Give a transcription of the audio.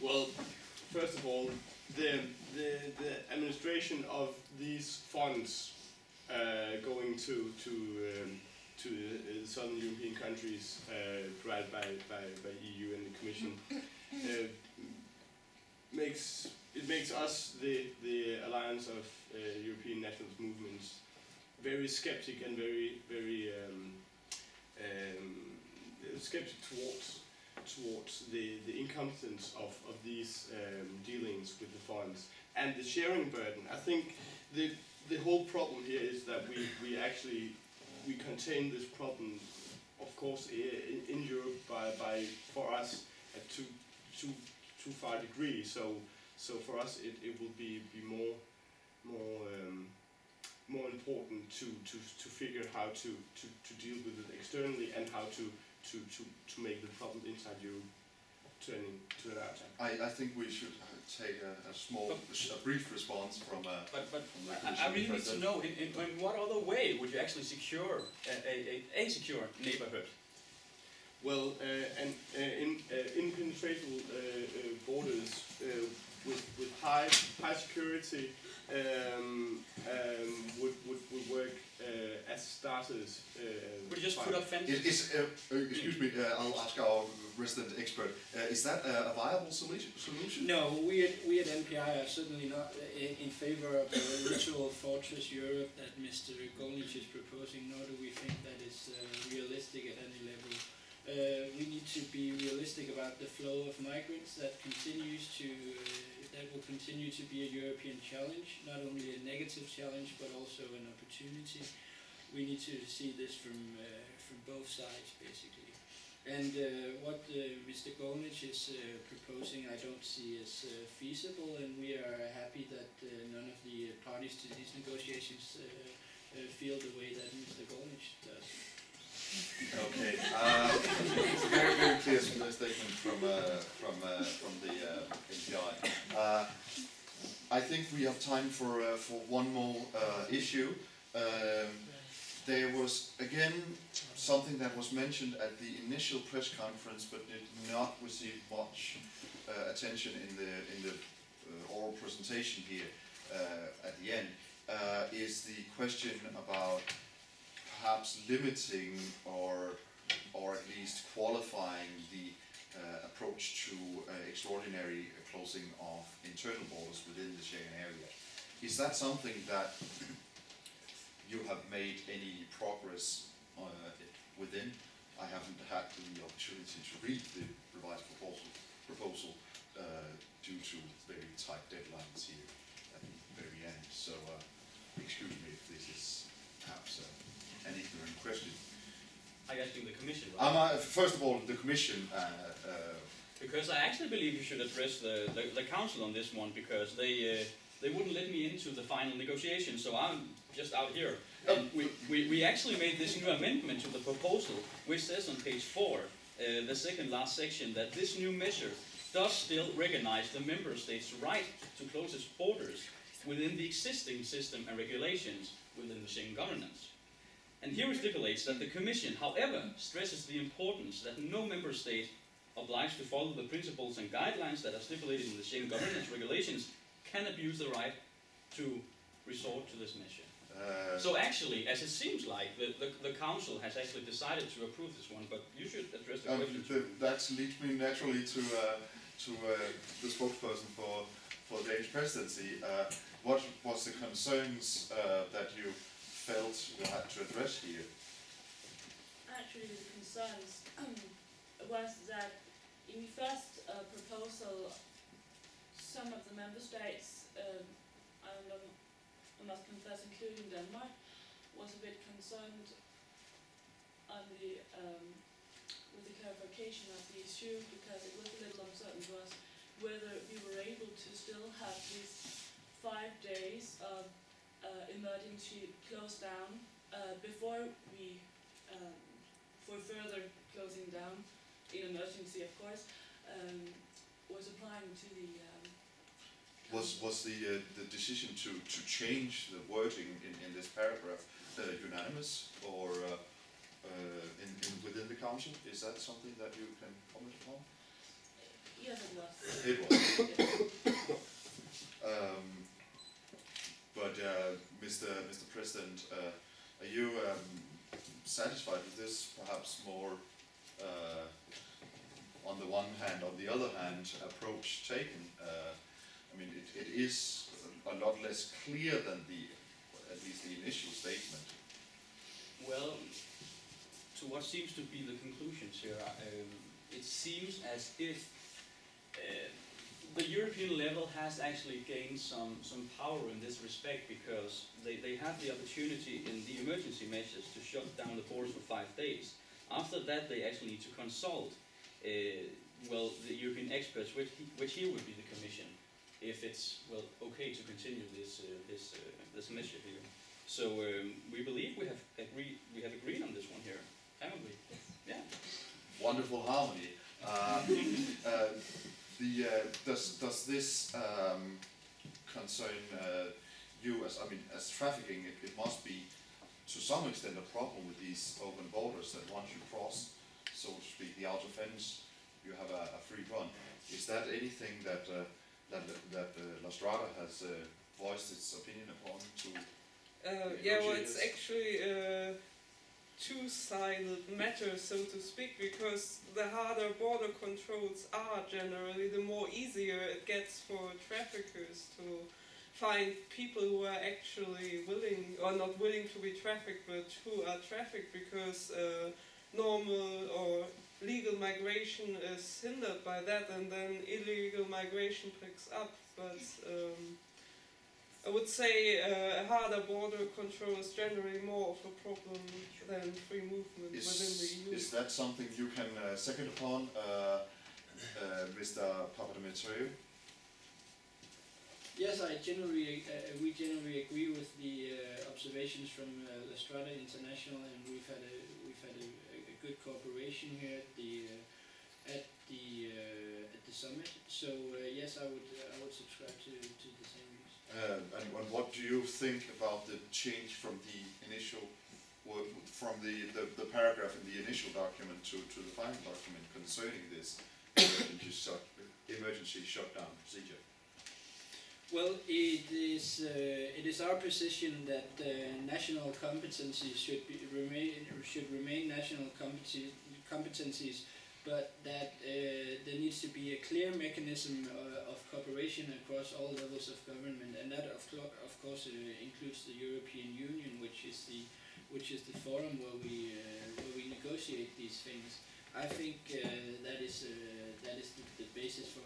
Well, first of all, the administration of these funds going to southern European countries provided by EU and the Commission makes us the alliance of European nationalist movements very skeptic and very skeptic towards the incompetence of these dealings with the funds and the sharing burden. I think the whole problem here is that we contain this problem, of course, in Europe by for us at too far degree. So for us it will be more important to figure how to deal with it externally and how to make the problem inside Europe turning to an outside. I think we should take a brief response from the Commission. I really need to know in what other way would you actually secure a secure neighborhood? Well, impenetrable borders with high security would work as starters. Would you just put up fences? Excuse me, I'll ask our resident expert. Is that a viable solution? No, we at MPI are certainly not in favor of a literal fortress Europe that Mr. Golnisch is proposing, nor do we think that is realistic at any level. We need to be realistic about the flow of migrants that will continue to be a European challenge, not only a negative challenge but also an opportunity. We need to see this from both sides, basically. And what Mr. Golnisch is proposing, I don't see as feasible, and we are happy that none of the parties to these negotiations feel the way that Mr. Golnisch does. Okay, it's a very, very clear statement from the MPI. I think we have time for one more issue. There was again something that was mentioned at the initial press conference, but did not receive much attention in the oral presentation here at the end. Is the question about perhaps limiting or at least qualifying the approach to extraordinary closing of internal borders within the Schengen area. Is that something that you have made any progress within? I haven't had the opportunity to read the revised proposal due to very tight deadlines here at the very end. So excuse me if this is perhaps an ignorant question. I guess the Commission, right? First of all, the Commission. Because I actually believe you should address the Council on this one, because they wouldn't let me into the final negotiation, so I'm just out here. And we actually made this new amendment to the proposal, which says on page 4, the second last section, that this new measure does still recognize the Member States' right to close its borders within the existing system and regulations within the Schengen governance. And here it stipulates that the Commission, however, stresses the importance that no Member State obliged to follow the principles and guidelines that are stipulated in the Schengen governance regulations can abuse the right to resort to this measure. So actually, as it seems like, the Council has actually decided to approve this one, but you should address the question. That leads me naturally to the spokesperson for the Danish presidency. What was the concerns that you felt you had to address here? Actually, the concerns was that in the first proposal, some of the member states, I must confess, including Denmark, was a bit concerned on with the clarification of the issue, because it was a little uncertain to us whether we were able to still have these 5 days of emergency close down before we for further closing down in emergency, of course, was applying to the was the decision to change the wording in this paragraph unanimous, or within the Council? Is that something that you can comment upon? Yes, it was. It was. Yes. But Mr. President, are you satisfied with this perhaps more on the one hand, on the other hand, approach taken? I mean, it is a lot less clear than at least the initial statement. Well, to what seems to be the conclusions here, it seems as if the European level has actually gained some power in this respect, because they have the opportunity in the emergency measures to shut down the borders for 5 days. After that, they actually need to consult the European experts, which here would be the Commission, if it's okay to continue this measure here. So we believe we have agreed on this one here, haven't we? Yeah. Wonderful harmony. Does this concern you as trafficking? It must be to some extent a problem with these open borders, that once you cross, so to speak, the outer fence, you have a free run. Is that anything that La Strada has voiced its opinion upon to? Yeah, well, it's actually a two-sided matter, so to speak, because the harder border controls are generally, the more easier it gets for traffickers to find people who are actually willing, or not willing to be trafficked, but who are trafficked, because normal or legal migration is hindered by that, and then illegal migration picks up. But I would say a harder border control is generally more of a problem than free movement within the EU. Is that something you can second upon, Mr. Papadimitriou? Yes, we generally agree with the observations from La Strada International, and we've had a good cooperation here at the summit. So yes, I would subscribe to the same views. And what do you think about the change from the initial, from the paragraph in the initial document to the final document concerning this emergency shutdown procedure? Well, it is our position that national competencies should remain national competencies, but that there needs to be a clear mechanism of cooperation across all levels of government, and that of course includes the European Union, which is the forum where we negotiate these things. I think that is the basis for